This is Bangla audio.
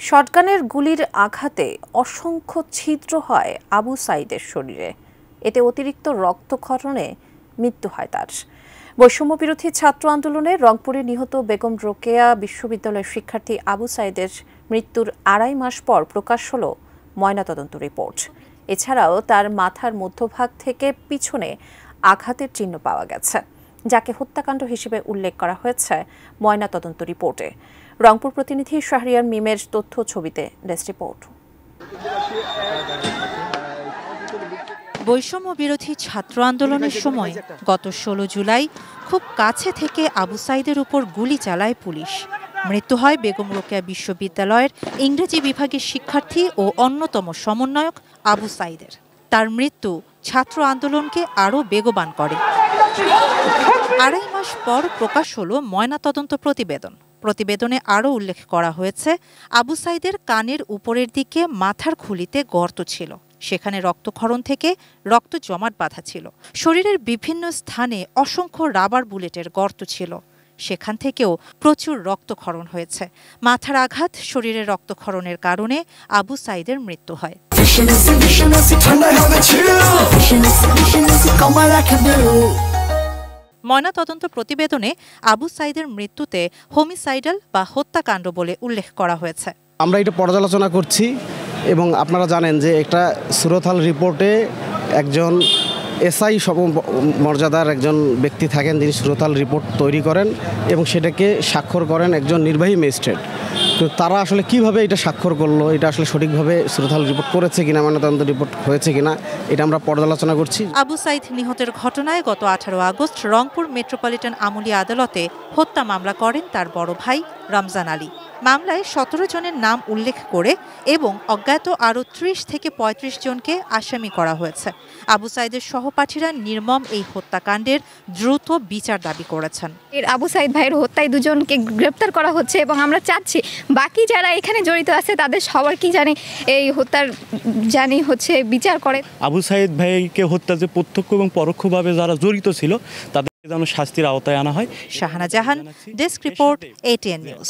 শটগানের গুলির আঘাতে অসংখ্য ছিদ্র হয় আবু সাঈদের শরীরে। এতে অতিরিক্ত রক্তক্ষরণে মৃত্যু হয় তার। বৈষম্যবিরোধী ছাত্র আন্দোলনে রংপুরে নিহত বেগম রোকেয়া বিশ্ববিদ্যালয়ের শিক্ষার্থী আবু সাঈদের মৃত্যুর ২.৫ মাস পর প্রকাশ হলো ময়নাতদন্ত রিপোর্ট। এছাড়াও তার মাথার মধ্যভাগ থেকে পিছনে আঘাতের চিহ্ন পাওয়া গেছে, যাকে হত্যাকাণ্ড হিসেবে উল্লেখ করা হয়েছে ময়নাতদন্ত রিপোর্টে। রংপুর প্রতিনিধি শাহরিয়ার মিমের তথ্য ছবিতে ডেস্ক রিপোর্ট। বৈষম্য বিরোধী ছাত্র আন্দোলনের সময় গত ১৬ জুলাই খুব কাছে থেকে আবু সাঈদের উপর গুলি চালায় পুলিশ। মৃত্যু হয় বেগম রোকেয়া বিশ্ববিদ্যালয়ের ইংরেজি বিভাগের শিক্ষার্থী ও অন্যতম সমন্বয়ক আবু সাঈদের। তার মৃত্যু ছাত্র আন্দোলনকে আরও বেগবান করে। ২.৫ মাস পর প্রকাশ হলো ময়নাতদন্ত প্রতিবেদন। প্রতিবেদনে আরও উল্লেখ করা হয়েছে, আবু সাঈদের কানের উপরের দিকে মাথার খুলিতে গর্ত ছিল, সেখানে রক্তক্ষরণ থেকে রক্ত জমাট বাঁধা ছিল। শরীরের বিভিন্ন স্থানে অসংখ্য রাবার বুলেটের গর্ত ছিল, সেখান থেকেও প্রচুর রক্তক্ষরণ হয়েছে। মাথার আঘাত, শরীরে রক্তক্ষরণের কারণে আবু সাঈদের মৃত্যু হয়। ময়নাতদন্ত প্রতিবেদনে আবু সাঈদের মৃত্যুতে হোমিসাইডাল বা হত্যাকাণ্ড বলে উল্লেখ করা হয়েছে। আমরা এটা পর্যালোচনা করছি এবং আপনারা জানেন যে একটা সুরতহাল রিপোর্টে একজন এসআই মর্যাদার একজন ব্যক্তি থাকেন, যিনি সুরতহাল রিপোর্ট তৈরি করেন এবং সেটাকে স্বাক্ষর করেন একজন নির্বাহী ম্যাজিস্ট্রেট। তো তারা আসলে কিভাবে এটা স্বাক্ষর করলো, এটা আসলে সঠিকভাবে সুরতহাল রিপোর্ট করেছে কিনা, ময়নাতদন্ত রিপোর্ট হয়েছে কিনা, এটা আমরা পর্যালোচনা করছি। আবু সাঈদ নিহতের ঘটনায় গত ১৮ আগস্ট রংপুর মেট্রোপলিটন আমলি আদালতে হত্যা মামলা করেন তার বড় ভাই রমজান আলী। মামলায় ১৭ জনের নাম উল্লেখ করে এবং অজ্ঞাত আরও ৩০ থেকে ৩৫ জনকে আসামি করা হয়েছে। আবু সাঈদের সহপাঠীরা নির্মম এই হত্যাকাণ্ডের দ্রুত বিচার দাবি করেছেন। আবু সাঈদ ভাইয়ের হত্যায় দুজনকে গ্রেপ্তার করা হচ্ছে এবং আমরা চাচ্ছি বাকি যারা এখানে জড়িত আছে তাদের সবারকে এই হত্যার বিচার করে। আবু সাঈদ ভাইকে হত্যাতে প্রত্যক্ষ এবং পরোক্ষভাবে যারা জড়িত ছিল তাদের যেন শাস্তির আওতায় আনা হয়। শাহানা জাহান, ডেস্ক রিপোর্ট, ATN নিউজ।